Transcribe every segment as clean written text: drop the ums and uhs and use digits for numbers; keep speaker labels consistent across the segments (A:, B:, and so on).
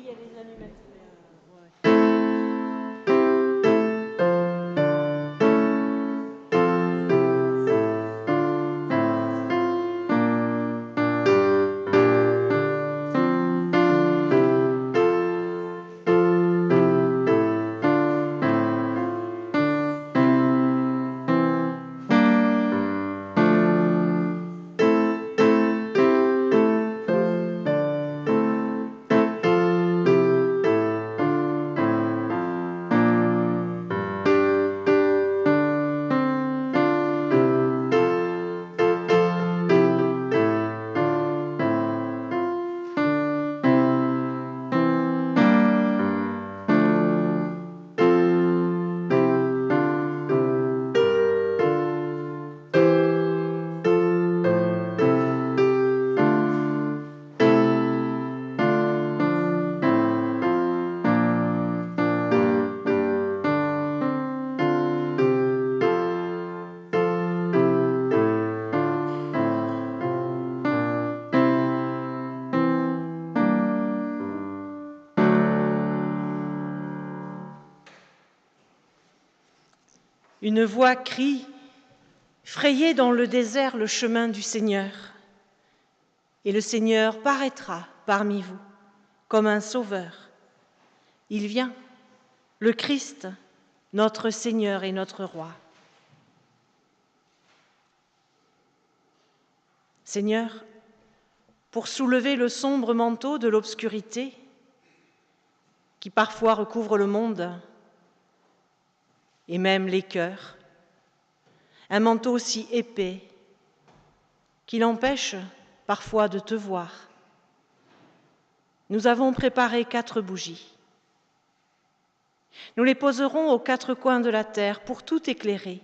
A: y a les allumettes. Une voix crie, frayez dans le désert le chemin du Seigneur, et le Seigneur paraîtra parmi vous comme un sauveur. Il vient, le Christ, notre Seigneur et notre Roi. Seigneur, pour soulever le sombre manteau de l'obscurité qui parfois recouvre le monde et même les cœurs, un manteau si épais qu'il empêche parfois de te voir. Nous avons préparé 4 bougies. Nous les poserons aux 4 coins de la terre pour tout éclairer,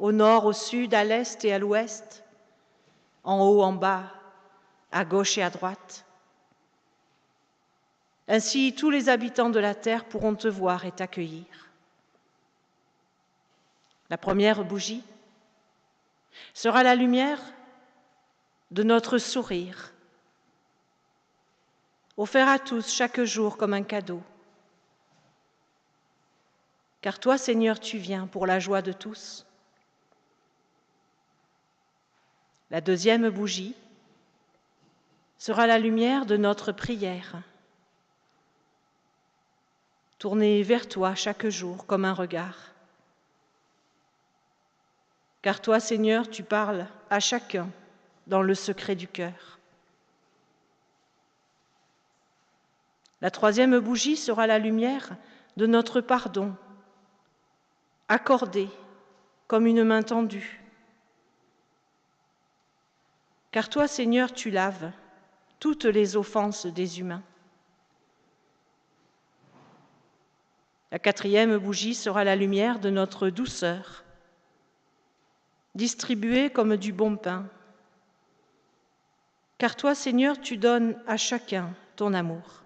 A: au nord, au sud, à l'est et à l'ouest, en haut, en bas, à gauche et à droite. Ainsi, tous les habitants de la terre pourront te voir et t'accueillir. La première bougie sera la lumière de notre sourire, offert à tous chaque jour comme un cadeau. Car toi, Seigneur, tu viens pour la joie de tous. La deuxième bougie sera la lumière de notre prière, tournée vers toi chaque jour comme un regard. Car toi, Seigneur, tu parles à chacun dans le secret du cœur. La troisième bougie sera la lumière de notre pardon, accordé comme une main tendue. Car toi, Seigneur, tu laves toutes les offenses des humains. La quatrième bougie sera la lumière de notre douceur, distribuée comme du bon pain. Car toi, Seigneur, tu donnes à chacun ton amour.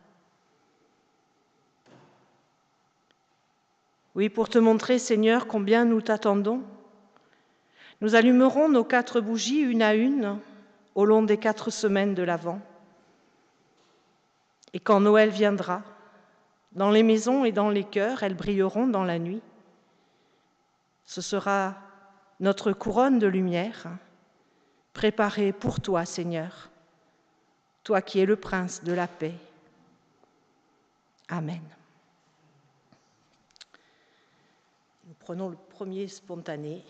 A: Oui, pour te montrer, Seigneur, combien nous t'attendons, nous allumerons nos 4 bougies une à une au long des 4 semaines de l'Avent. Et quand Noël viendra, dans les maisons et dans les cœurs, elles brilleront dans la nuit. Ce sera notre couronne de lumière, préparée pour toi, Seigneur, toi qui es le prince de la paix. Amen. Nous prenons le premier spontané.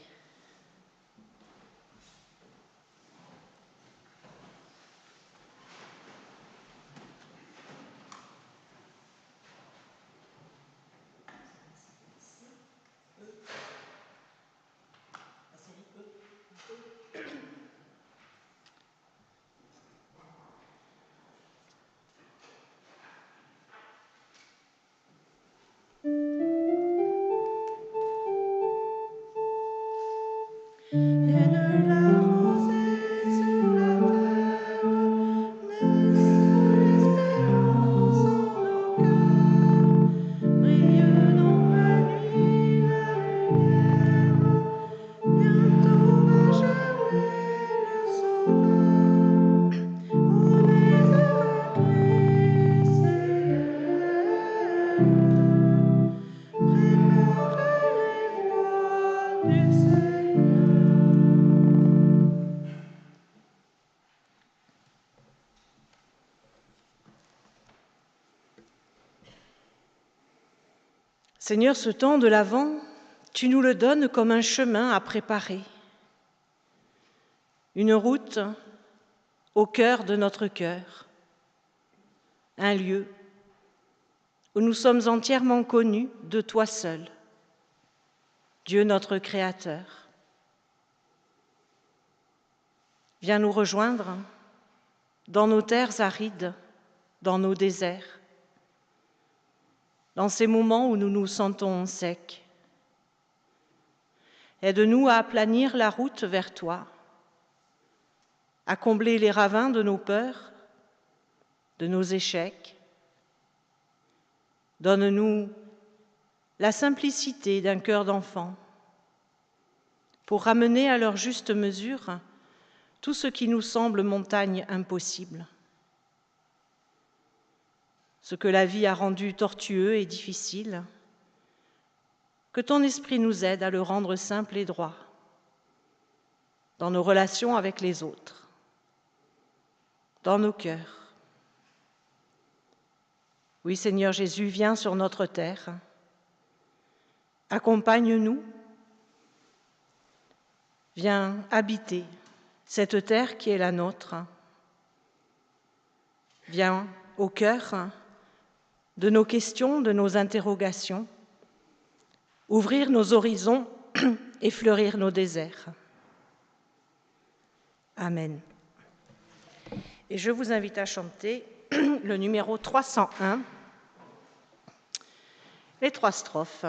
A: Seigneur, ce temps de l'Avent, tu nous le donnes comme un chemin à préparer, une route au cœur de notre cœur, un lieu où nous sommes entièrement connus de toi seul, Dieu notre Créateur. Viens nous rejoindre dans nos terres arides, dans nos déserts, dans ces moments où nous nous sentons secs. Aide-nous à aplanir la route vers toi, à combler les ravins de nos peurs, de nos échecs. Donne-nous la simplicité d'un cœur d'enfant pour ramener à leur juste mesure tout ce qui nous semble montagne impossible. Ce que la vie a rendu tortueux et difficile, que ton esprit nous aide à le rendre simple et droit dans nos relations avec les autres, dans nos cœurs. Oui, Seigneur Jésus, viens sur notre terre, accompagne-nous, viens habiter cette terre qui est la nôtre, viens au cœur de nos questions, de nos interrogations, ouvrir nos horizons et fleurir nos déserts. Amen. Et je vous invite à chanter le numéro 301, les 3 strophes.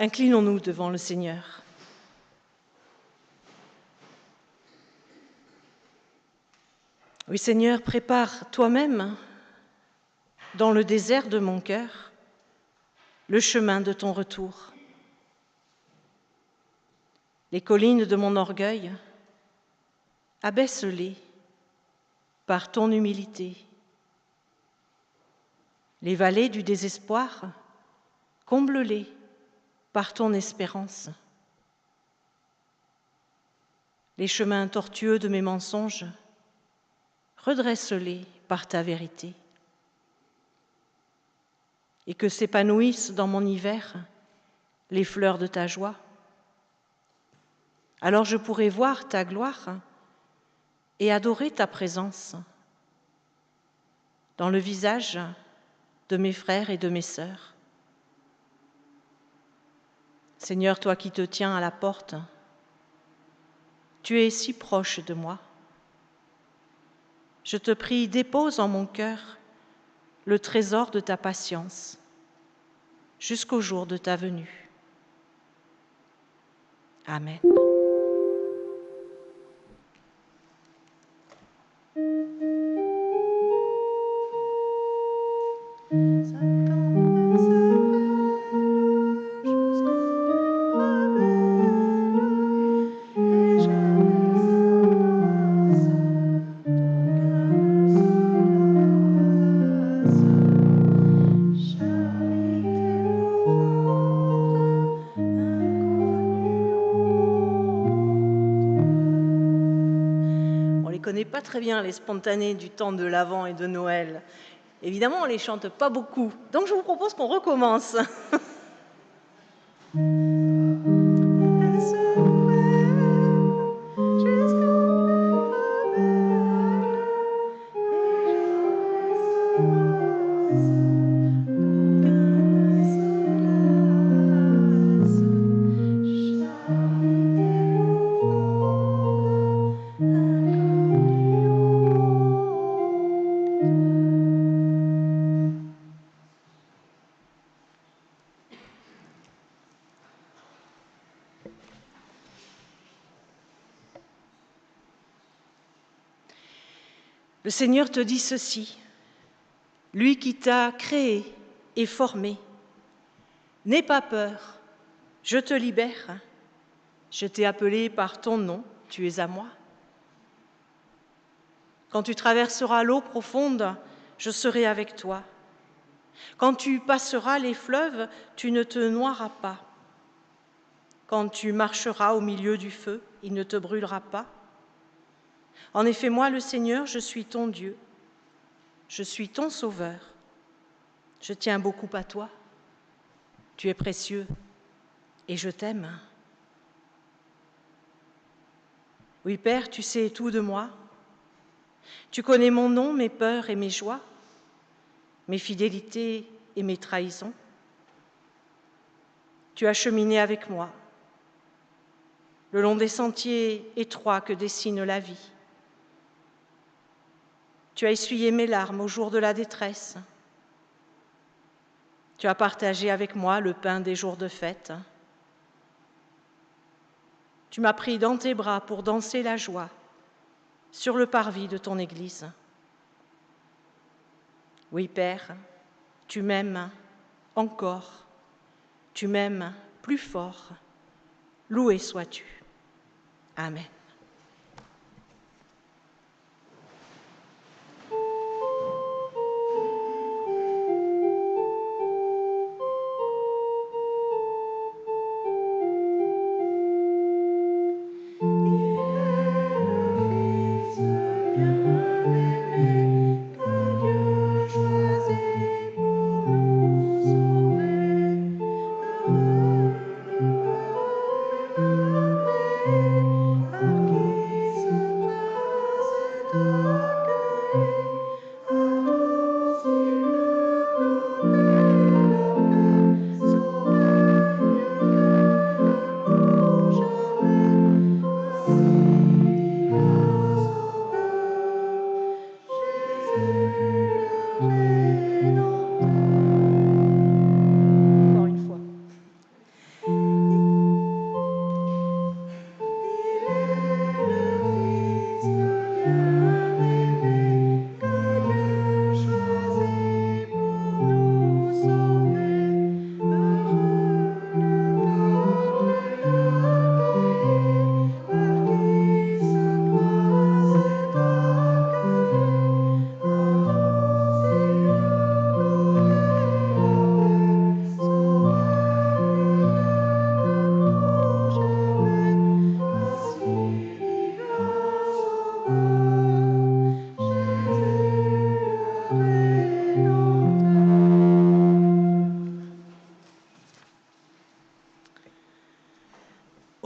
A: Inclinons-nous devant le Seigneur. Oui, Seigneur, prépare toi-même, dans le désert de mon cœur, le chemin de ton retour. Les collines de mon orgueil, abaisse-les par ton humilité. Les vallées du désespoir, comble-les par ton espérance. Les chemins tortueux de mes mensonges, redresse-les par ta vérité. Et que s'épanouissent dans mon hiver les fleurs de ta joie. Alors je pourrai voir ta gloire et adorer ta présence dans le visage de mes frères et de mes sœurs. Seigneur, toi qui te tiens à la porte, tu es si proche de moi. je te prie, dépose en mon cœur le trésor de ta patience jusqu'au jour de ta venue. Amen. Pas très bien les spontanés du temps de l'Avent et de Noël. Évidemment, on les chante pas beaucoup. Donc je vous propose qu'on recommence. Le Seigneur te dit ceci, lui qui t'a créé et formé, n'aie pas peur, je te libère, je t'ai appelé par ton nom, tu es à moi. Quand tu traverseras l'eau profonde, je serai avec toi. Quand tu passeras les fleuves, tu ne te noieras pas. Quand tu marcheras au milieu du feu, il ne te brûlera pas. En effet, moi, le Seigneur, je suis ton Dieu, je suis ton Sauveur. Je tiens beaucoup à toi, tu es précieux et je t'aime. Oui, Père, tu sais tout de moi. Tu connais mon nom, mes peurs et mes joies, mes fidélités et mes trahisons. Tu as cheminé avec moi le long des sentiers étroits que dessine la vie. Tu as essuyé mes larmes au jour de la détresse. Tu as partagé avec moi le pain des jours de fête. Tu m'as pris dans tes bras pour danser la joie sur le parvis de ton Église. Oui, Père, tu m'aimes encore, tu m'aimes plus fort. Loué sois-tu. Amen.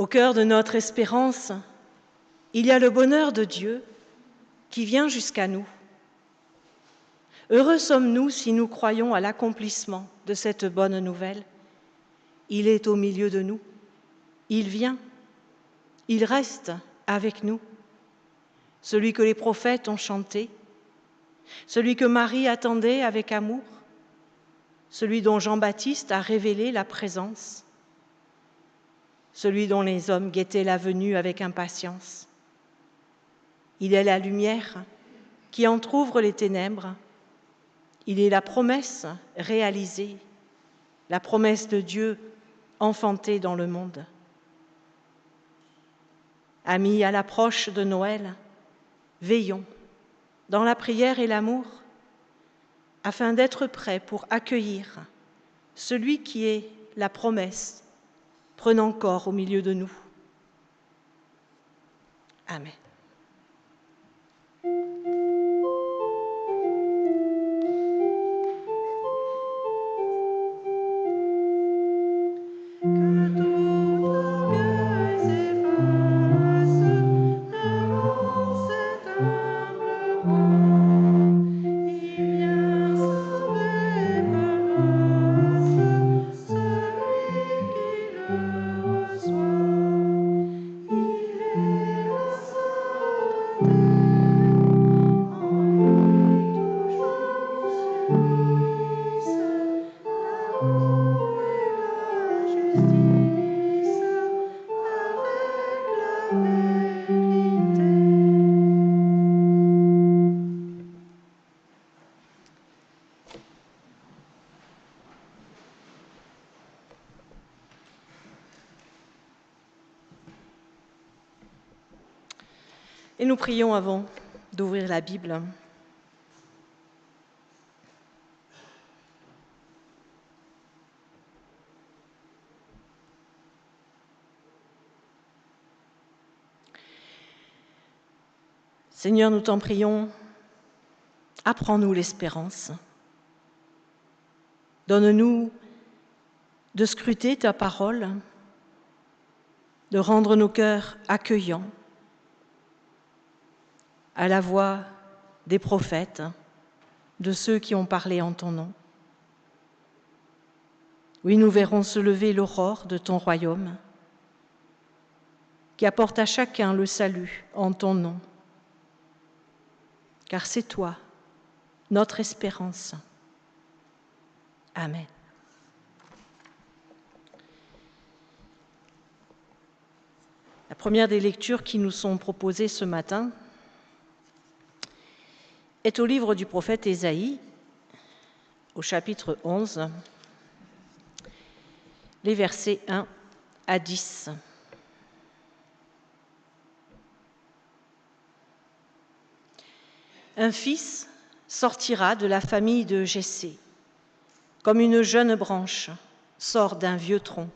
A: Au cœur de notre espérance, il y a le bonheur de Dieu qui vient jusqu'à nous. Heureux sommes-nous si nous croyons à l'accomplissement de cette bonne nouvelle. Il est au milieu de nous, il vient, il reste avec nous. Celui que les prophètes ont chanté, celui que Marie attendait avec amour, celui dont Jean-Baptiste a révélé la présence, celui dont les hommes guettaient la venue avec impatience. Il est la lumière qui entr'ouvre les ténèbres. Il est la promesse réalisée, la promesse de Dieu enfantée dans le monde. Amis, à l'approche de Noël, veillons dans la prière et l'amour afin d'être prêts pour accueillir celui qui est la promesse prenant corps au milieu de nous. Amen. Et nous prions avant d'ouvrir la Bible. Seigneur, nous t'en prions, apprends-nous l'espérance. Donne-nous de scruter ta parole, de rendre nos cœurs accueillants à la voix des prophètes, de ceux qui ont parlé en ton nom. Oui, nous verrons se lever l'aurore de ton royaume, qui apporte à chacun le salut en ton nom, car c'est toi, notre espérance. Amen. La première des lectures qui nous sont proposées ce matin est au livre du prophète Ésaïe, au chapitre 11, les versets 1 à 10. Un fils sortira de la famille de Jessé, comme une jeune branche sort d'un vieux tronc.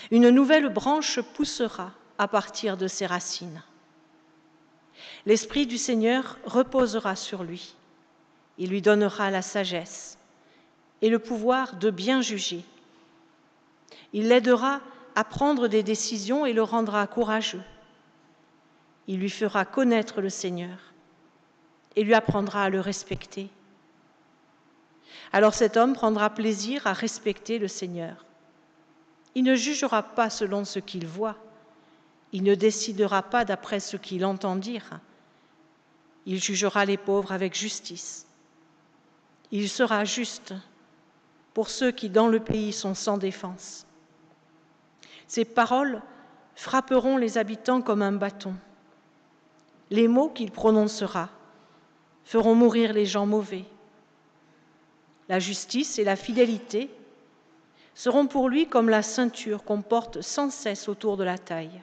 A: Une nouvelle branche poussera à partir de ses racines. L'Esprit du Seigneur reposera sur lui. Il lui donnera la sagesse et le pouvoir de bien juger. Il l'aidera à prendre des décisions et le rendra courageux. Il lui fera connaître le Seigneur et lui apprendra à le respecter. Alors cet homme prendra plaisir à respecter le Seigneur. Il ne jugera pas selon ce qu'il voit. Il ne décidera pas d'après ce qu'il entend dire. Il jugera les pauvres avec justice. Il sera juste pour ceux qui dans le pays sont sans défense. Ses paroles frapperont les habitants comme un bâton. Les mots qu'il prononcera feront mourir les gens mauvais. La justice et la fidélité seront pour lui comme la ceinture qu'on porte sans cesse autour de la taille.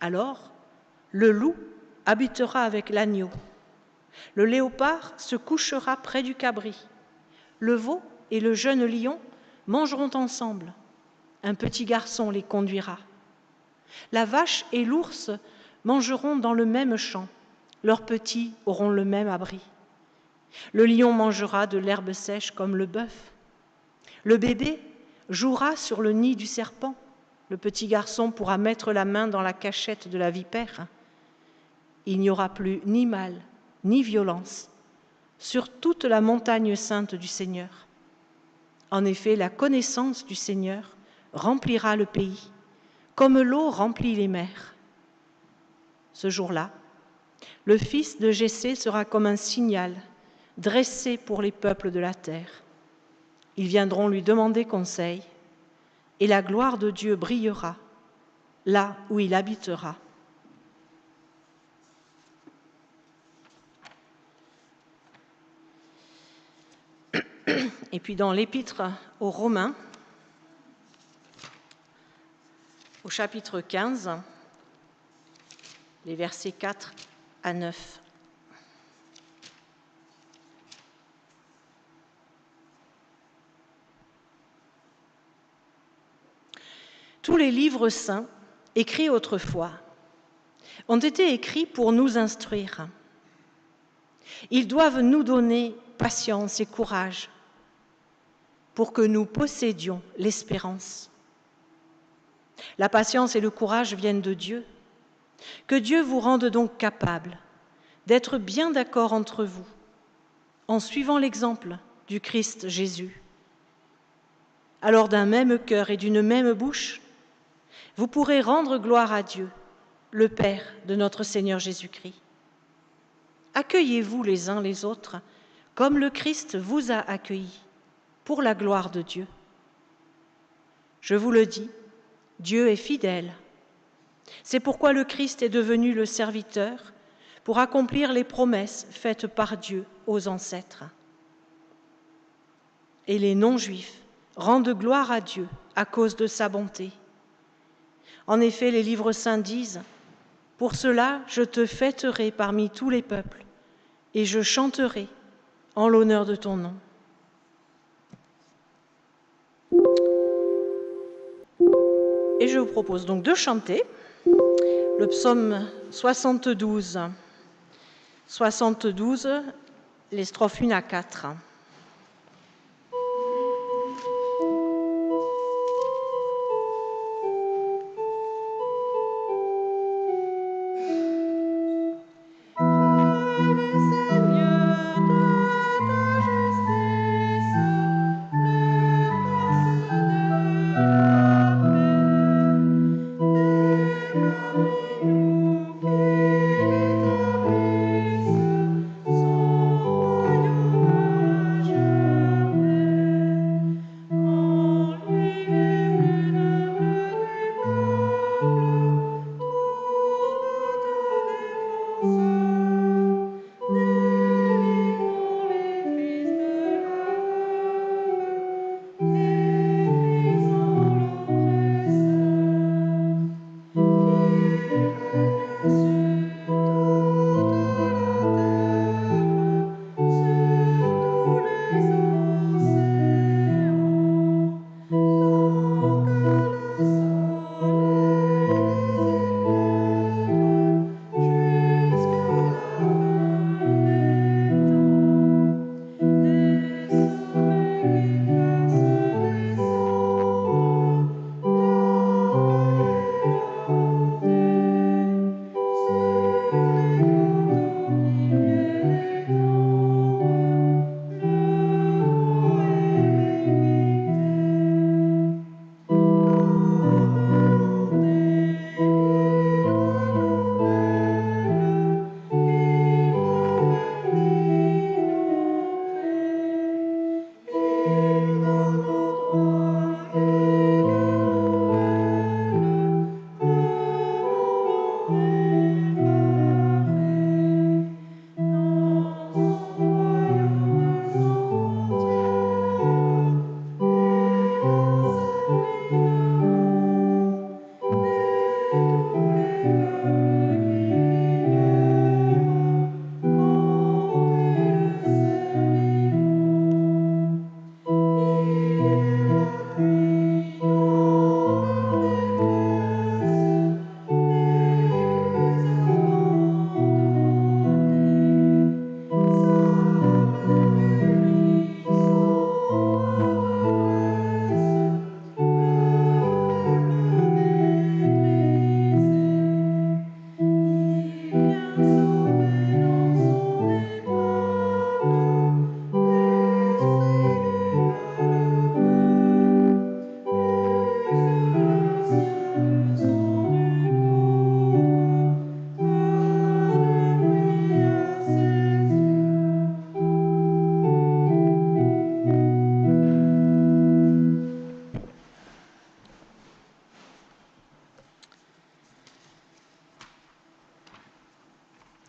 A: Alors, le loup habitera avec l'agneau. Le léopard se couchera près du cabri. Le veau et le jeune lion mangeront ensemble. Un petit garçon les conduira. La vache et l'ours mangeront dans le même champ. Leurs petits auront le même abri. Le lion mangera de l'herbe sèche comme le bœuf. Le bébé jouera sur le nid du serpent. Le petit garçon pourra mettre la main dans la cachette de la vipère. Il n'y aura plus ni mal, ni violence sur toute la montagne sainte du Seigneur. En effet, la connaissance du Seigneur remplira le pays, comme l'eau remplit les mers. Ce jour-là, Le fils de Jessé sera comme un signal dressé pour les peuples de la terre. Ils viendront lui demander conseil, et la gloire de Dieu brillera là où il habitera. Et puis dans l'Épître aux Romains, au chapitre 15, les versets 4 à 9. Tous les livres saints, écrits autrefois, ont été écrits pour nous instruire. Ils doivent nous donner patience et courage pour que nous possédions l'espérance. La patience et le courage viennent de Dieu. Que Dieu vous rende donc capable d'être bien d'accord entre vous, en suivant l'exemple du Christ Jésus. Alors d'un même cœur et d'une même bouche, vous pourrez rendre gloire à Dieu, le Père de notre Seigneur Jésus-Christ. Accueillez-vous les uns les autres comme le Christ vous a accueillis pour la gloire de Dieu. Je vous le dis, Dieu est fidèle. C'est pourquoi le Christ est devenu le serviteur pour accomplir les promesses faites par Dieu aux ancêtres. Et les non-juifs rendent gloire à Dieu à cause de sa bonté. En effet, les livres saints disent « Pour cela, je te fêterai parmi tous les peuples, et je chanterai en l'honneur de ton nom. » Et je vous propose donc de chanter le psaume 72, les strophes 1 à 4.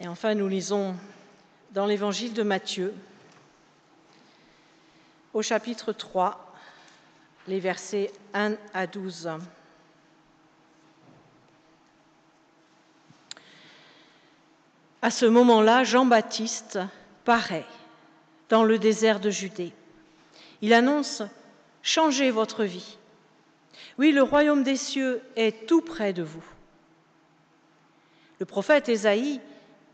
A: Et enfin, nous lisons dans l'évangile de Matthieu, au chapitre 3, les versets 1 à 12. À ce moment-là, Jean-Baptiste paraît dans le désert de Judée. Il annonce « Changez votre vie. Oui, le royaume des cieux est tout près de vous. » Le prophète Ésaïe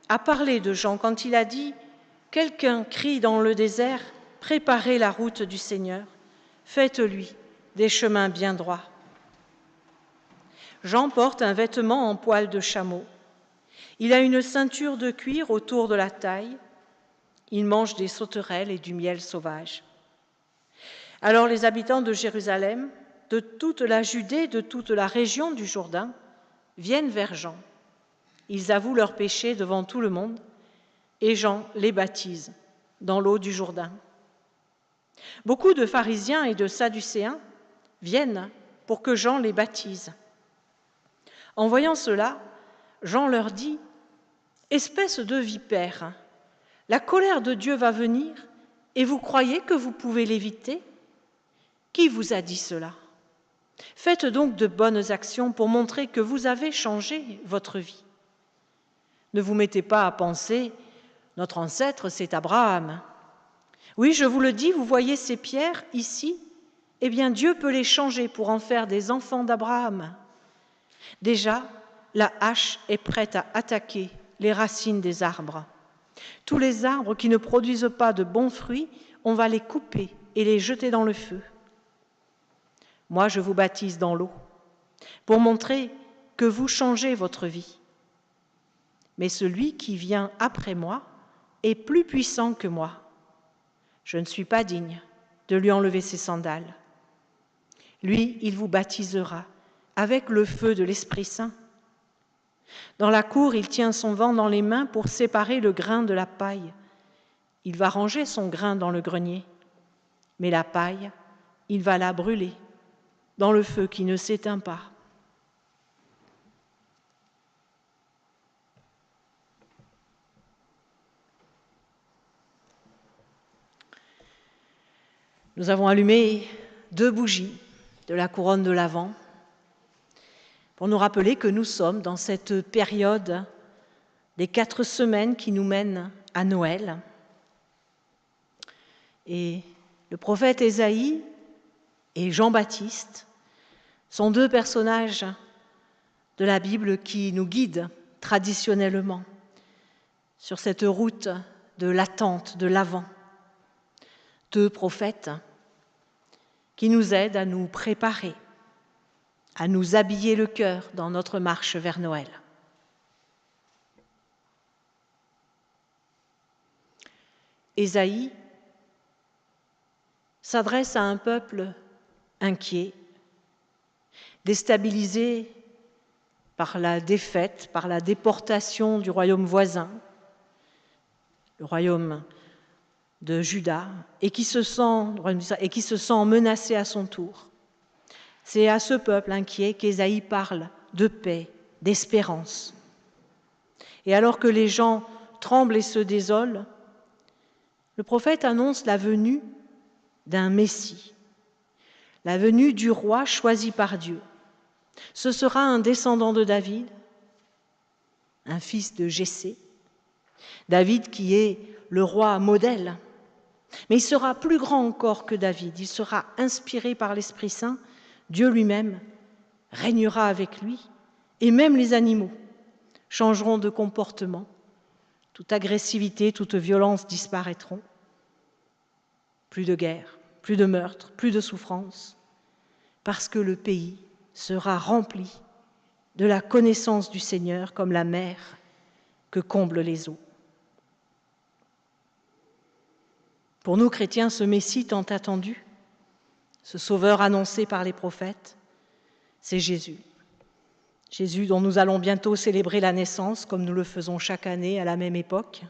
A: a parlé de Jean quand il a dit « Quelqu'un crie dans le désert, préparez la route du Seigneur, faites-lui des chemins bien droits. » Jean porte un vêtement en poil de chameau. Il a une ceinture de cuir autour de la taille. Il mange des sauterelles et du miel sauvage. Alors les habitants de Jérusalem, de toute la Judée, de toute la région du Jourdain, viennent vers Jean. Ils avouent leurs péchés devant tout le monde et Jean les baptise dans l'eau du Jourdain. Beaucoup de pharisiens et de sadducéens viennent pour que Jean les baptise. En voyant cela, Jean leur dit « Espèce de vipères, la colère de Dieu va venir et vous croyez que vous pouvez l'éviter ? Qui vous a dit cela ? Faites donc de bonnes actions pour montrer que vous avez changé votre vie. Ne vous mettez pas à penser « Notre ancêtre, c'est Abraham. » Oui, je vous le dis, vous voyez ces pierres ici ? Eh bien, Dieu peut les changer pour en faire des enfants d'Abraham. Déjà, la hache est prête à attaquer les racines des arbres. Tous les arbres qui ne produisent pas de bons fruits, on va les couper et les jeter dans le feu. Moi, je vous baptise dans l'eau pour montrer que vous changez votre vie. Mais celui qui vient après moi est plus puissant que moi. Je ne suis pas digne de lui enlever ses sandales. Lui, il vous baptisera avec le feu de l'Esprit Saint. Dans la cour, il tient son vent dans les mains pour séparer le grain de la paille. Il va ranger son grain dans le grenier, mais la paille, il va la brûler dans le feu qui ne s'éteint pas. Nous avons allumé 2 bougies de la couronne de l'Avent pour nous rappeler que nous sommes dans cette période des 4 semaines qui nous mènent à Noël. Et le prophète Ésaïe et Jean-Baptiste sont 2 personnages de la Bible qui nous guident traditionnellement sur cette route de l'attente, de l'Avent. 2 prophètes qui nous aident à nous préparer, à nous habiller le cœur dans notre marche vers Noël. Ésaïe s'adresse à un peuple inquiet, déstabilisé par la défaite, par la déportation du royaume voisin, le royaume de Juda, et qui se sent menacé à son tour. C'est à ce peuple inquiet qu'Ésaïe parle de paix, d'espérance. Et alors que les gens tremblent et se désolent, le prophète annonce la venue d'un Messie, la venue du roi choisi par Dieu. Ce sera un descendant de David, un fils de Jessé, David qui est le roi modèle. Mais il sera plus grand encore que David, il sera inspiré par l'Esprit Saint, Dieu lui-même régnera avec lui, et même les animaux changeront de comportement, toute agressivité, toute violence disparaîtront. Plus de guerre, plus de meurtre, plus de souffrance, parce que le pays sera rempli de la connaissance du Seigneur comme la mer que comblent les eaux. Pour nous, chrétiens, ce Messie tant attendu, ce Sauveur annoncé par les prophètes, c'est Jésus. Jésus dont nous allons bientôt célébrer la naissance, comme nous le faisons chaque année à la même époque.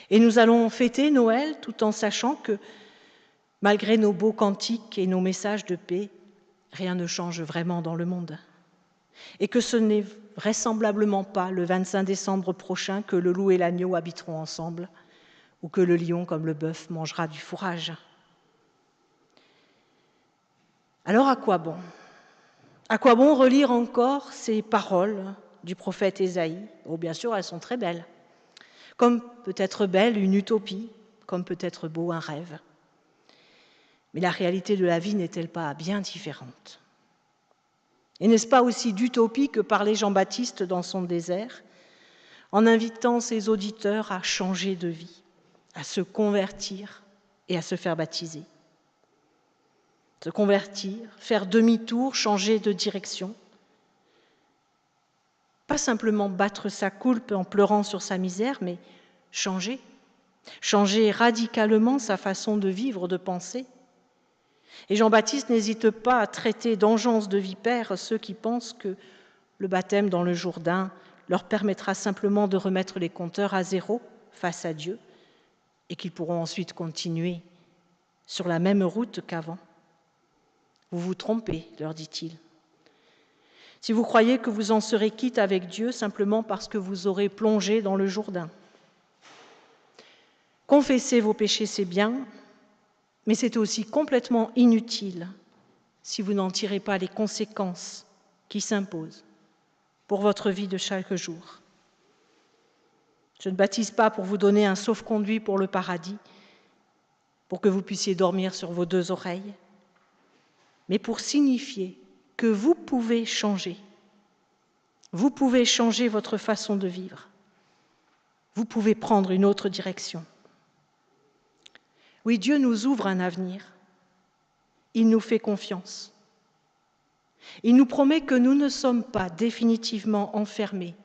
A: Et nous allons fêter Noël tout en sachant que, malgré nos beaux cantiques et nos messages de paix, rien ne change vraiment dans le monde. et que ce n'est vraisemblablement pas le 25 décembre prochain que le loup et l'agneau habiteront ensemble, ou que le lion, comme le bœuf, mangera du fourrage. Alors à quoi bon ? À quoi bon relire encore ces paroles du prophète Ésaïe ? Oh, bien sûr, elles sont très belles. Comme peut être belle une utopie, comme peut être beau un rêve. Mais la réalité de la vie n'est-elle pas bien différente ? Et n'est-ce pas aussi d'utopie que parlait Jean-Baptiste dans son désert, en invitant ses auditeurs à changer de vie, à se convertir et à se faire baptiser ? Se convertir, faire demi-tour, changer de direction. Pas simplement battre sa coulpe en pleurant sur sa misère, mais changer. Changer radicalement sa façon de vivre, de penser. Et Jean-Baptiste n'hésite pas à traiter d'engeance de vipères ceux qui pensent que le baptême dans le Jourdain leur permettra simplement de remettre les compteurs à zéro face à Dieu et qu'ils pourront ensuite continuer sur la même route qu'avant. Vous vous trompez, leur dit-il. Si vous croyez que vous en serez quitte avec Dieu simplement parce que vous aurez plongé dans le Jourdain. Confesser vos péchés, c'est bien, mais c'est aussi complètement inutile si vous n'en tirez pas les conséquences qui s'imposent pour votre vie de chaque jour. Je ne baptise pas pour vous donner un sauf-conduit pour le paradis, pour que vous puissiez dormir sur vos deux oreilles, mais pour signifier que vous pouvez changer. Vous pouvez changer votre façon de vivre. Vous pouvez prendre une autre direction. Oui, Dieu nous ouvre un avenir. Il nous fait confiance. Il nous promet que nous ne sommes pas définitivement enfermés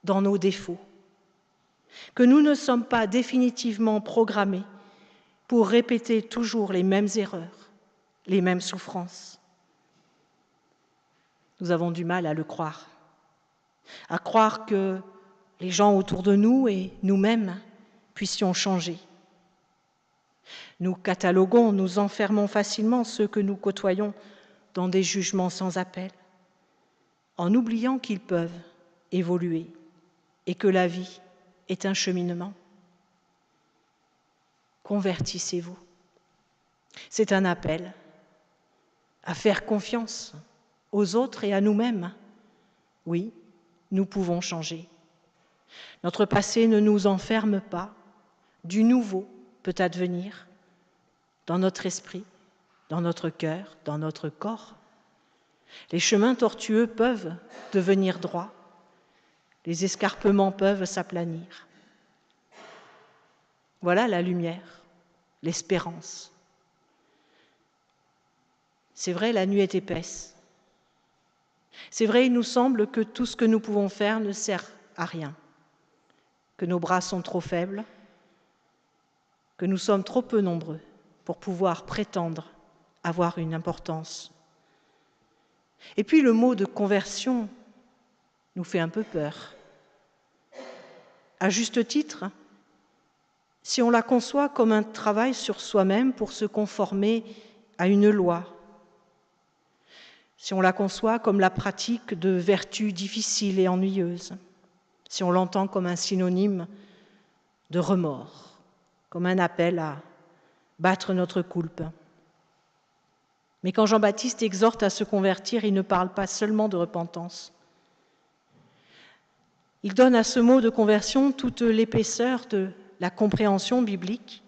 A: dans nos défauts, que nous ne sommes pas définitivement programmés pour répéter toujours les mêmes erreurs, les mêmes souffrances. Nous avons du mal à croire que les gens autour de nous et nous-mêmes puissions changer. Nous cataloguons, nous enfermons facilement ceux que nous côtoyons dans des jugements sans appel, en oubliant qu'ils peuvent évoluer et que la vie est un cheminement. Convertissez-vous. C'est un appel à faire confiance aux autres et à nous-mêmes. Oui, nous pouvons changer. Notre passé ne nous enferme pas. Du nouveau peut advenir dans notre esprit, dans notre cœur, dans notre corps. Les chemins tortueux peuvent devenir droits. Les escarpements peuvent s'aplanir. Voilà la lumière, l'espérance. C'est vrai, la nuit est épaisse. C'est vrai, il nous semble que tout ce que nous pouvons faire ne sert à rien, que nos bras sont trop faibles, que nous sommes trop peu nombreux pour pouvoir prétendre avoir une importance. Et puis le mot de conversion nous fait un peu peur. À juste titre, si on la conçoit comme un travail sur soi-même pour se conformer à une loi, si on la conçoit comme la pratique de vertus difficiles et ennuyeuses, si on l'entend comme un synonyme de remords, comme un appel à battre notre coulpe. Mais quand Jean-Baptiste exhorte à se convertir, il ne parle pas seulement de repentance. Il donne à ce mot de conversion toute l'épaisseur de la compréhension biblique,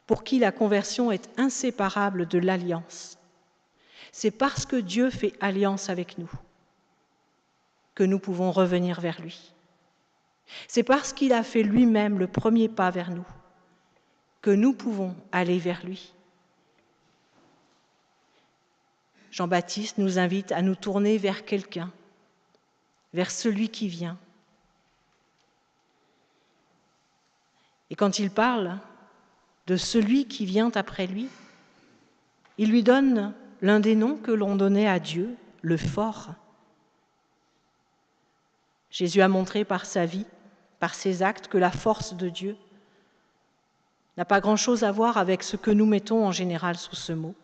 A: pour qui la conversion est inséparable de l'alliance. C'est parce que Dieu fait alliance avec nous que nous pouvons revenir vers lui. C'est parce qu'il a fait lui-même le premier pas vers nous que nous pouvons aller vers lui. Jean-Baptiste nous invite à nous tourner vers quelqu'un, vers celui qui vient. Et quand il parle de celui qui vient après lui, il lui donne l'un des noms que l'on donnait à Dieu, le fort. Jésus a montré par sa vie, par ses actes, que la force de Dieu n'a pas grand-chose à voir avec ce que nous mettons en général sous ce mot.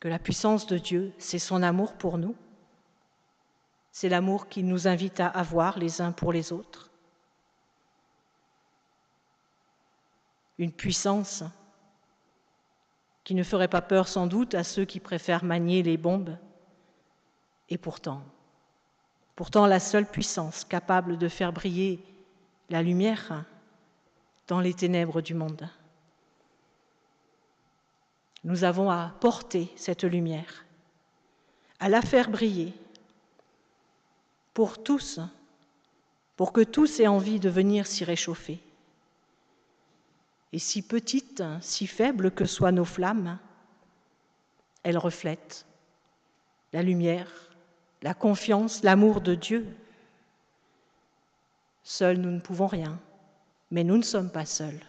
A: Que la puissance de Dieu, c'est son amour pour nous, C'est l'amour qu'il nous invite à avoir les uns pour les autres. Une puissance qui ne ferait pas peur sans doute à ceux qui préfèrent manier les bombes. Et pourtant la seule puissance capable de faire briller la lumière dans les ténèbres du monde. Nous avons à porter cette lumière, à la faire briller pour tous, pour que tous aient envie de venir s'y réchauffer. Et si petites, si faibles que soient nos flammes, elles reflètent la lumière, la confiance, l'amour de Dieu. Seuls, nous ne pouvons rien, mais nous ne sommes pas seuls.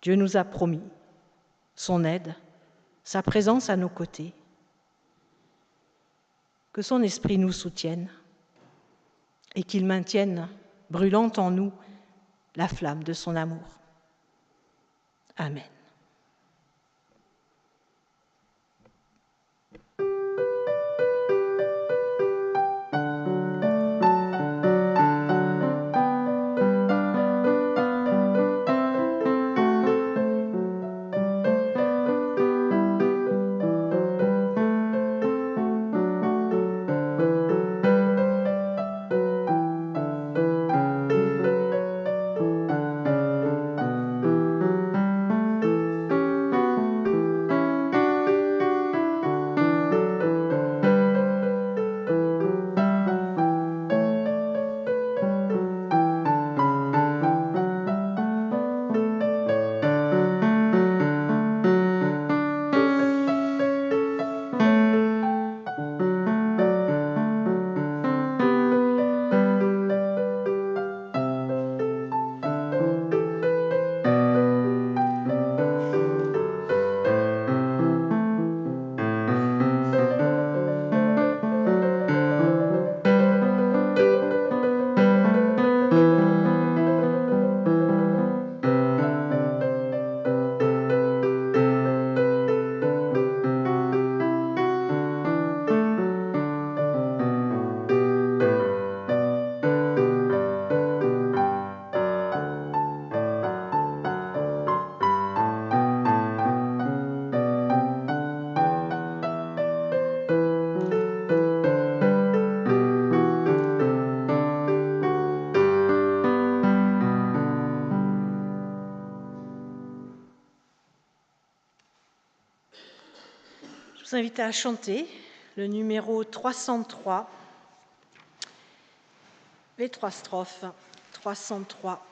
A: Dieu nous a promis son aide, sa présence à nos côtés. Que son esprit nous soutienne et qu'il maintienne brûlante en nous la flamme de son amour. Amen. Je vous invite à chanter le numéro 303, les 3 strophes, 303.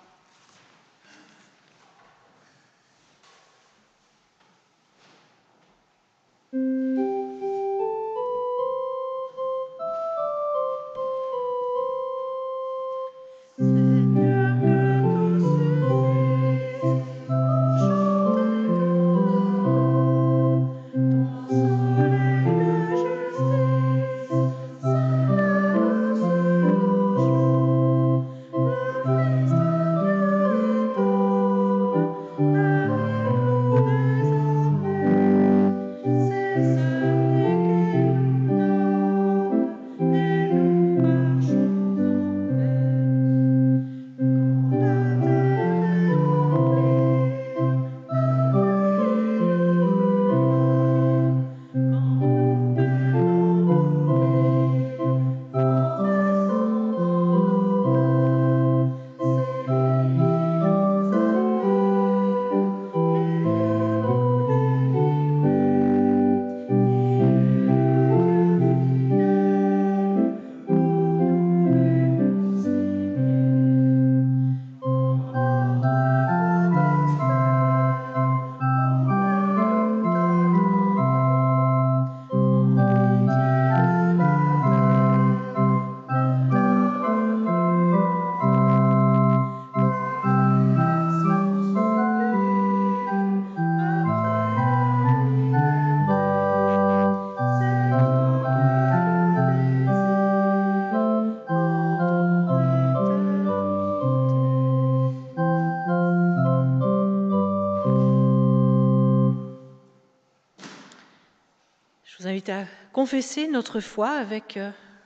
A: Je vous invite à confesser notre foi avec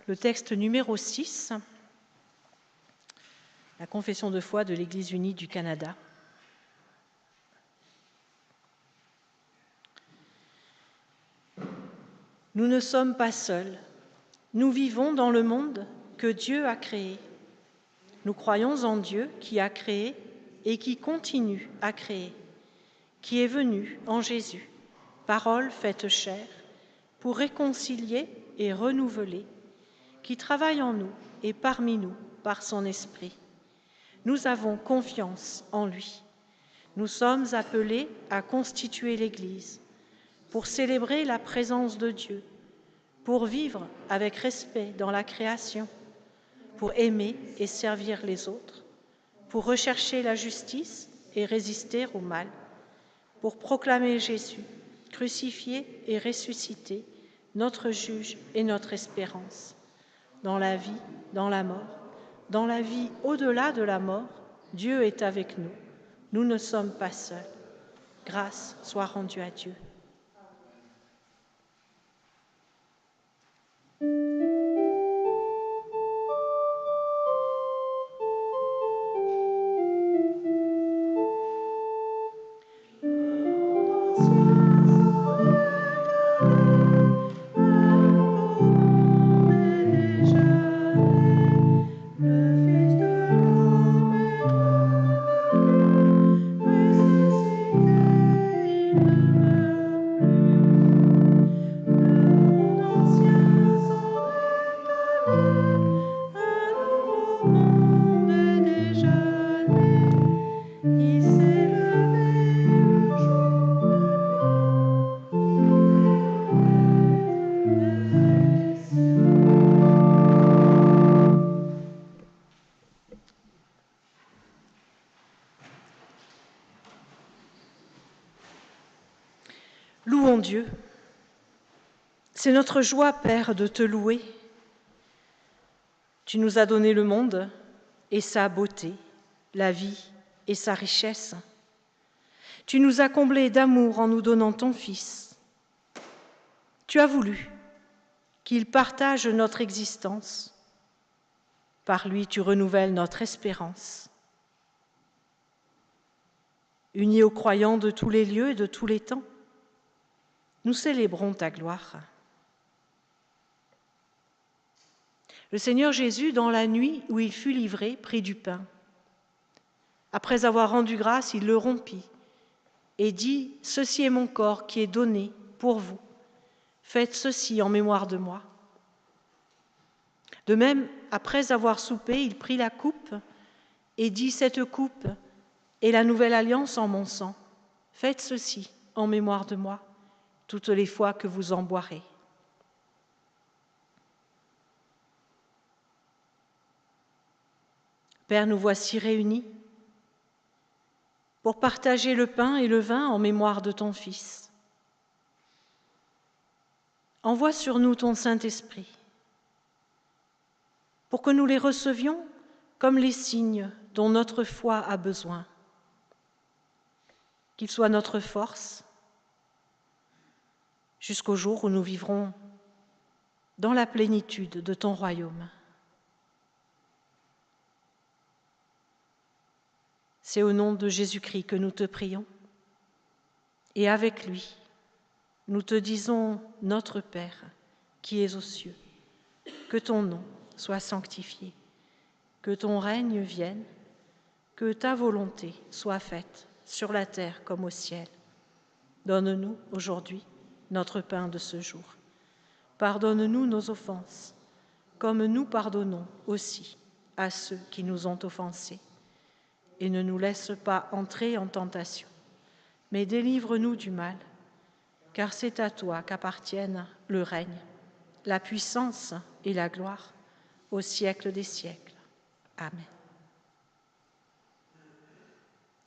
A: le texte numéro 6, la confession de foi de l'Église unie du Canada. Nous ne sommes pas seuls. Nous vivons dans le monde que Dieu a créé. Nous croyons en Dieu qui a créé et qui continue à créer, qui est venu en Jésus, parole faite chair, pour réconcilier et renouveler, qui travaille en nous et parmi nous par son esprit. Nous avons confiance en lui. Nous sommes appelés à constituer l'Église pour célébrer la présence de Dieu, pour vivre avec respect dans la création, pour aimer et servir les autres, pour rechercher la justice et résister au mal, pour proclamer Jésus, crucifié et ressuscité, notre juge et notre espérance. Dans la vie, dans la mort, dans la vie au-delà de la mort, Dieu est avec nous. Nous ne sommes pas seuls. Grâce soit rendue à Dieu. Louons Dieu. C'est notre joie, Père, de te louer. Tu nous as donné le monde et sa beauté, la vie et sa richesse. Tu nous as comblés d'amour en nous donnant ton Fils. Tu as voulu qu'il partage notre existence. Par lui, tu renouvelles notre espérance. Unis aux croyants de tous les lieux et de tous les temps, nous célébrons ta gloire. Le Seigneur Jésus, dans la nuit où il fut livré, prit du pain. Après avoir rendu grâce, il le rompit et dit « Ceci est mon corps qui est donné pour vous. Faites ceci en mémoire de moi. » De même, après avoir soupé, il prit la coupe et dit « Cette coupe est la nouvelle alliance en mon sang. Faites ceci en mémoire de moi, toutes les fois que vous en boirez. » Père, nous voici réunis pour partager le pain et le vin en mémoire de ton Fils. Envoie sur nous ton Saint-Esprit pour que nous les recevions comme les signes dont notre foi a besoin. Qu'ils soient notre force jusqu'au jour où nous vivrons dans la plénitude de ton royaume. C'est au nom de Jésus-Christ que nous te prions. Et avec lui, nous te disons, notre Père, qui es aux cieux, que ton nom soit sanctifié, que ton règne vienne, que ta volonté soit faite sur la terre comme au ciel. Donne-nous aujourd'hui notre pain de ce jour. Pardonne-nous nos offenses, comme nous pardonnons aussi à ceux qui nous ont offensés. Et ne nous laisse pas entrer en tentation, mais délivre-nous du mal, car c'est à toi qu'appartiennent le règne, la puissance et la gloire au siècle des siècles. Amen.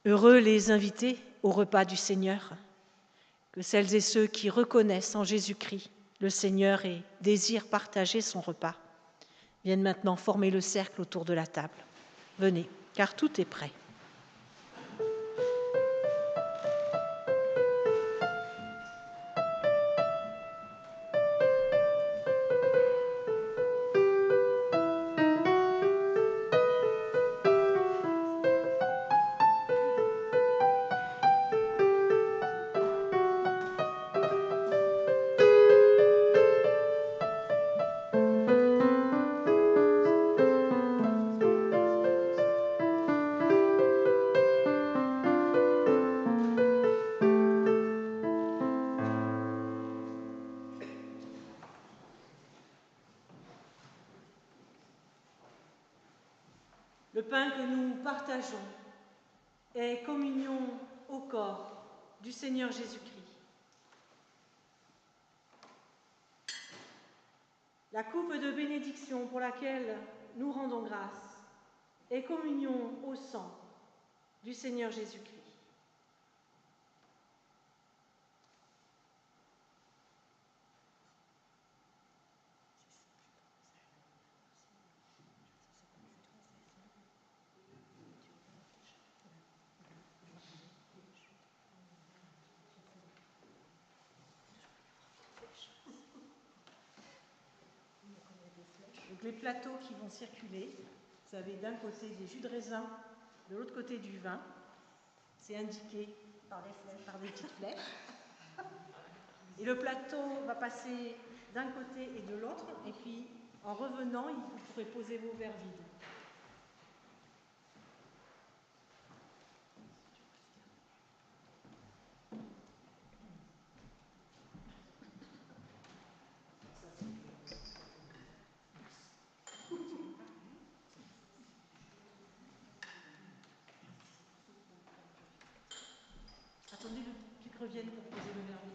A: Heureux les invités au repas du Seigneur, que celles et ceux qui reconnaissent en Jésus-Christ le Seigneur et désirent partager son repas, viennent maintenant former le cercle autour de la table. Venez, car tout est prêt. Le pain que nous partageons est communion au corps du Seigneur Jésus-Christ. La coupe de bénédiction pour laquelle nous rendons grâce est communion au sang du Seigneur Jésus-Christ. Donc les plateaux qui vont circuler, vous avez d'un côté des jus de raisin, de l'autre côté du vin. C'est indiqué par des petites flèches. Et le plateau va passer d'un côté et de l'autre, et puis en revenant, vous pourrez poser vos verres vides. Attendez qu'ils reviennent pour poser le verre vide.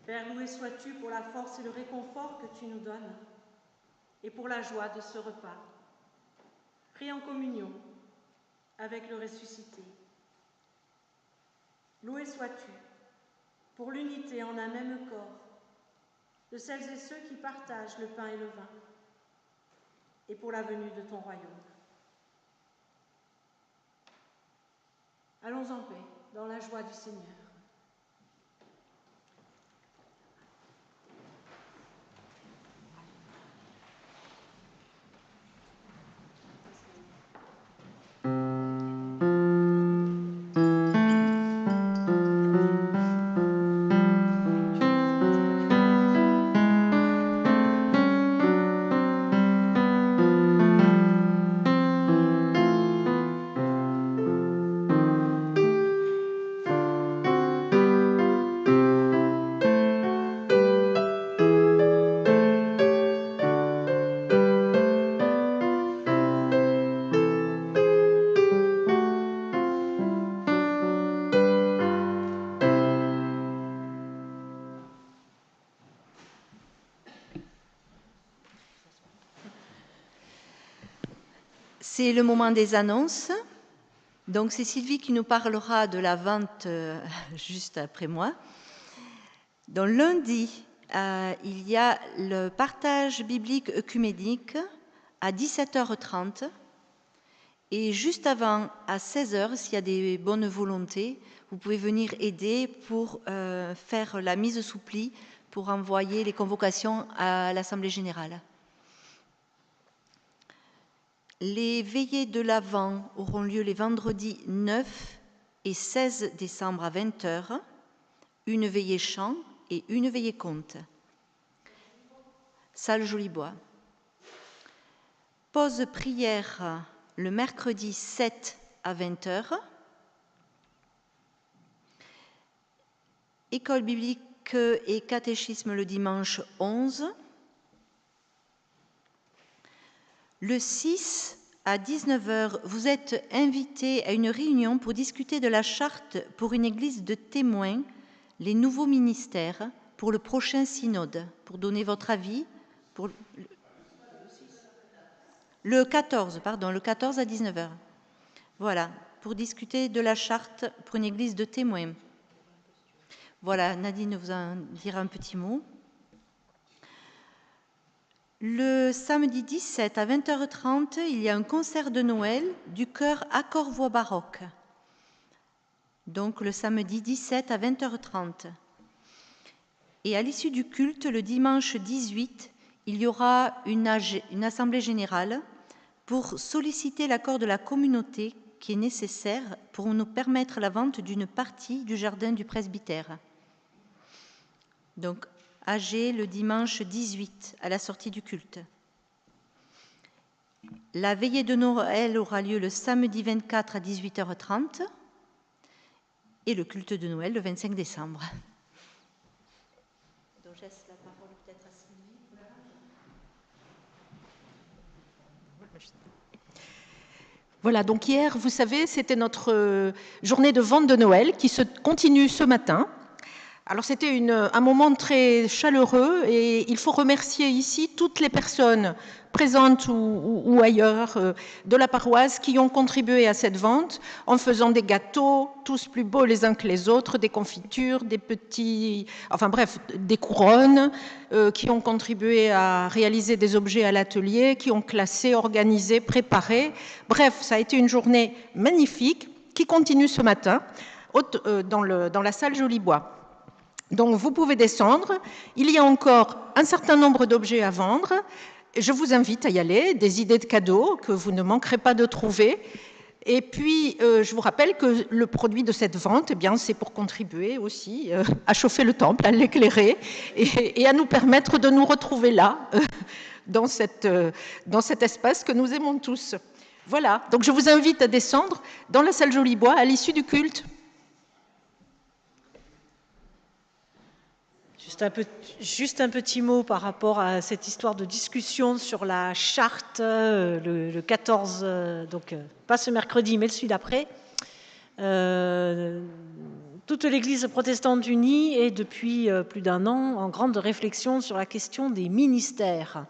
A: Père, loué sois-tu pour la force et le réconfort que tu nous donnes et pour la joie de ce repas. Pris en communion avec le ressuscité. Loué sois-tu pour l'unité en un même corps de celles et ceux qui partagent le pain et le vin et pour la venue de ton royaume. Allons en paix dans la joie du Seigneur.
B: C'est le moment des annonces. Donc c'est Sylvie qui nous parlera de la vente juste après moi. Donc lundi, il y a le partage biblique œcuménique à 17h30 et juste avant à 16h, s'il y a des bonnes volontés, vous pouvez venir aider pour faire la mise sous pli pour envoyer les convocations à l'Assemblée générale. Les veillées de l'Avent auront lieu les vendredis 9 et 16 décembre à 20h, une veillée chant et une veillée conte. Salle Jolibois. Pause prière le mercredi 7 à 20h. École biblique et catéchisme le dimanche 11. Le 6 à 19 heures, vous êtes invités à une réunion pour discuter de la charte pour une église de témoins, les nouveaux ministères, pour le prochain synode, pour donner votre avis. Pour le 14 à 19 heures. Voilà, pour discuter de la charte pour une église de témoins. Voilà, Nadine vous en dira un petit mot. Le samedi 17 à 20h30, il y a un concert de Noël du chœur Accord Voix Baroque. Donc le samedi 17 à 20h30. Et à l'issue du culte, le dimanche 18, il y aura une assemblée générale pour solliciter l'accord de la communauté qui est nécessaire pour nous permettre la vente d'une partie du jardin du presbytère. Donc, AG le dimanche 18 à la sortie du culte. La veillée de Noël aura lieu le samedi 24 à 18h30 et le culte de Noël le 25 décembre. Donc, je laisse la parole peut-être à Sylvie.
C: Voilà, donc hier, vous savez, c'était notre journée de vente de Noël qui se continue ce matin. Alors c'était un moment très chaleureux et il faut remercier ici toutes les personnes présentes ou ailleurs de la paroisse qui ont contribué à cette vente en faisant des gâteaux, tous plus beaux les uns que les autres, des confitures, des petits, enfin bref, des couronnes, qui ont contribué à réaliser des objets à l'atelier, qui ont classé, organisé, préparé. Bref, ça a été une journée magnifique qui continue ce matin dans la salle Jolibois. Donc, vous pouvez descendre. Il y a encore un certain nombre d'objets à vendre. Je vous invite à y aller, des idées de cadeaux que vous ne manquerez pas de trouver. Et puis, je vous rappelle que le produit de cette vente, eh bien, c'est pour contribuer aussi à chauffer le temple, à l'éclairer et à nous permettre de nous retrouver là, dans cet espace que nous aimons tous. Voilà. Donc, je vous invite à descendre dans la salle Jolibois à l'issue du culte.
A: Juste un petit mot par rapport à cette histoire de discussion sur la charte le 14, donc pas ce mercredi, mais celui d'après. Toute l'Église protestante unie est depuis plus d'un an en grande réflexion sur la question des ministères.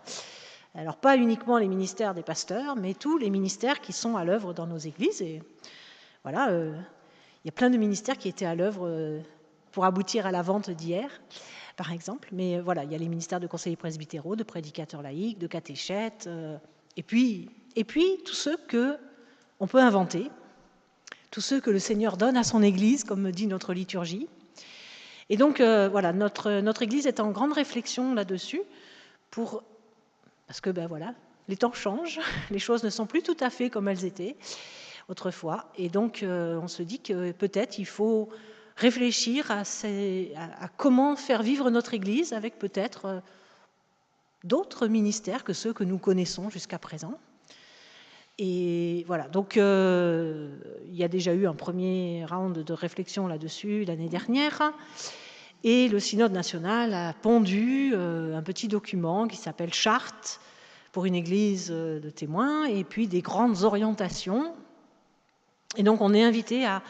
A: Alors pas uniquement les ministères des pasteurs, mais tous les ministères qui sont à l'œuvre dans nos églises. Et voilà, il y a plein de ministères qui étaient à l'œuvre pour aboutir à la vente d'hier, par exemple. Mais voilà, il y a les ministères de conseillers presbytéraux, de prédicateurs laïcs, de catéchètes, et puis tous ceux qu'on peut inventer, tous ceux que le Seigneur donne à son Église, comme dit notre liturgie. Et donc, voilà, notre Église est en grande réflexion là-dessus, parce que, voilà, les temps changent, les choses ne sont plus tout à fait comme elles étaient autrefois. Et donc, on se dit que peut-être il faut réfléchir à comment faire vivre notre Église avec peut-être d'autres ministères que ceux que nous connaissons jusqu'à présent. Et voilà, donc il y a déjà eu un premier round de réflexion là-dessus l'année dernière, et le Synode national a pondu un petit document qui s'appelle « Charte pour une Église de témoins » et puis des grandes orientations. Et donc on est invité à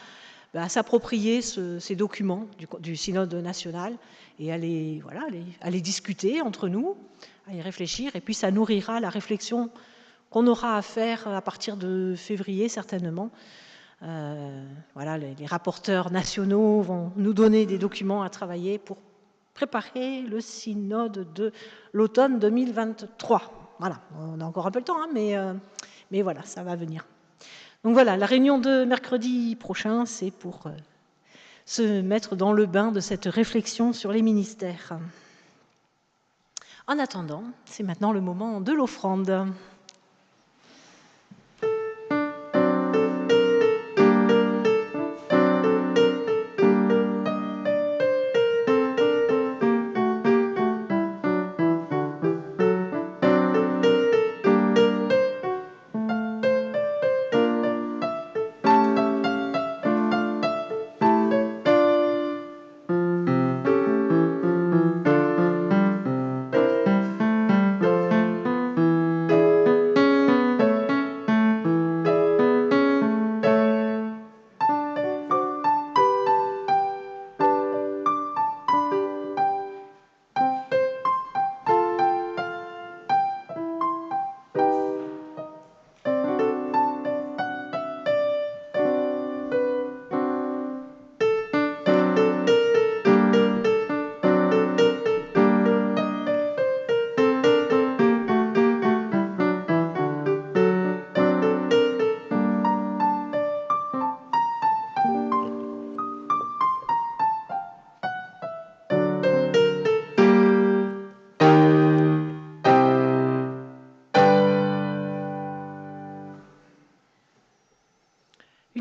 A: s'approprier ces documents du Synode national et à les discuter entre nous, à y réfléchir, et puis ça nourrira la réflexion qu'on aura à faire à partir de février certainement. Voilà, les rapporteurs nationaux vont nous donner des documents à travailler pour préparer le synode de l'automne 2023. Voilà, on a encore un peu le temps, hein, mais voilà, ça va venir. Donc voilà, la réunion de mercredi prochain, c'est pour se mettre dans le bain de cette réflexion sur les ministères. En attendant, c'est maintenant le moment de l'offrande.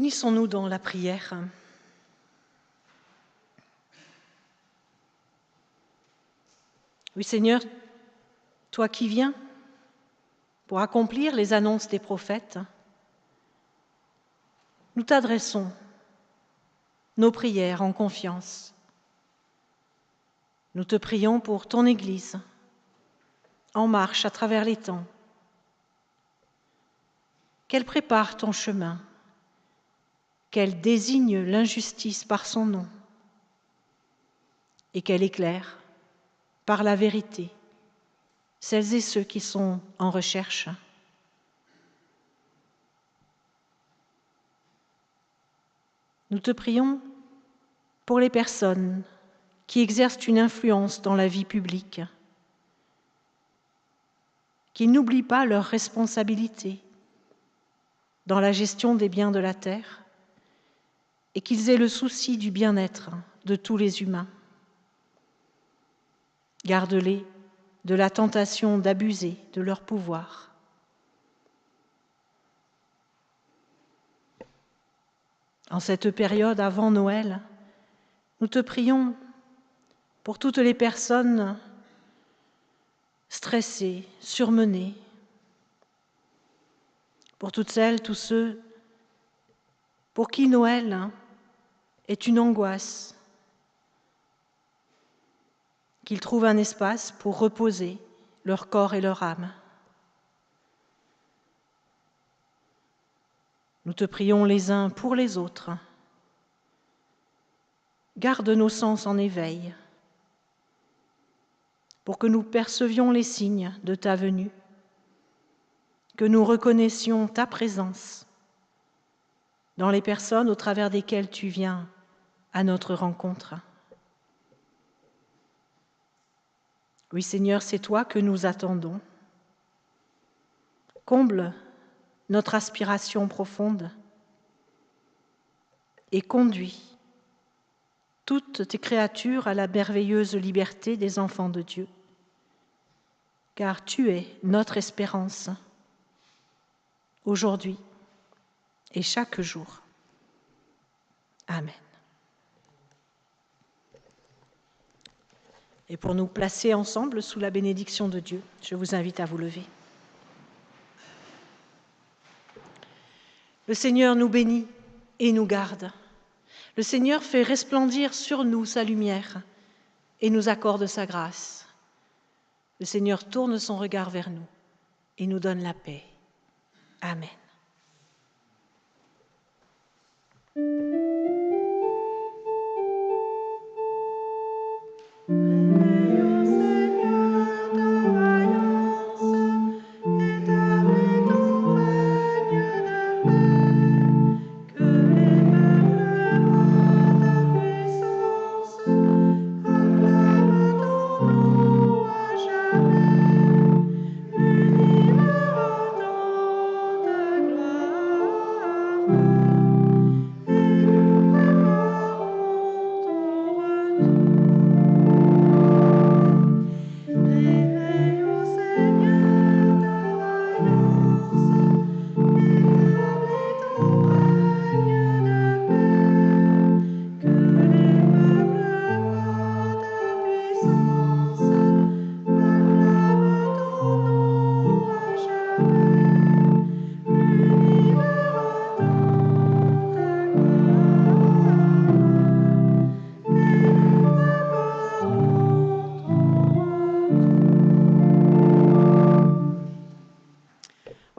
A: Unissons-nous dans la prière. Oui, Seigneur, toi qui viens pour accomplir les annonces des prophètes, nous t'adressons nos prières en confiance. Nous te prions pour ton Église, en marche à travers les temps, qu'elle prépare ton chemin, qu'elle désigne l'injustice par son nom et qu'elle éclaire par la vérité celles et ceux qui sont en recherche. Nous te prions pour les personnes qui exercent une influence dans la vie publique, qu'ils n'oublient pas leurs responsabilités dans la gestion des biens de la terre et qu'ils aient le souci du bien-être de tous les humains. Garde-les de la tentation d'abuser de leur pouvoir. En cette période avant Noël, nous te prions pour toutes les personnes stressées, surmenées, pour toutes celles, tous ceux pour qui Noël est une angoisse, qu'ils trouvent un espace pour reposer leur corps et leur âme. Nous te prions les uns pour les autres. Garde nos sens en éveil pour que nous percevions les signes de ta venue, que nous reconnaissions ta présence dans les personnes au travers desquelles tu viens à notre rencontre. Oui, Seigneur, c'est toi que nous attendons. Comble notre aspiration profonde et conduis toutes tes créatures à la merveilleuse liberté des enfants de Dieu, car tu es notre espérance aujourd'hui et chaque jour. Amen. Et pour nous placer ensemble sous la bénédiction de Dieu, je vous invite à vous lever. Le Seigneur nous bénit et nous garde. Le Seigneur fait resplendir sur nous sa lumière et nous accorde sa grâce. Le Seigneur tourne son regard vers nous et nous donne la paix. Amen.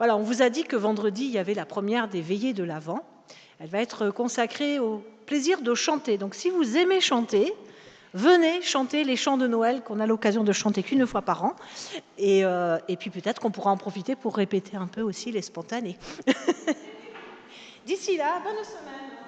A: Voilà, on vous a dit que vendredi, il y avait la première des veillées de l'Avent. Elle va être consacrée au plaisir de chanter. Donc si vous aimez chanter, venez chanter les chants de Noël qu'on a l'occasion de chanter qu'une fois par an. Et puis peut-être qu'on pourra en profiter pour répéter un peu aussi les spontanés. D'ici là, bonne semaine.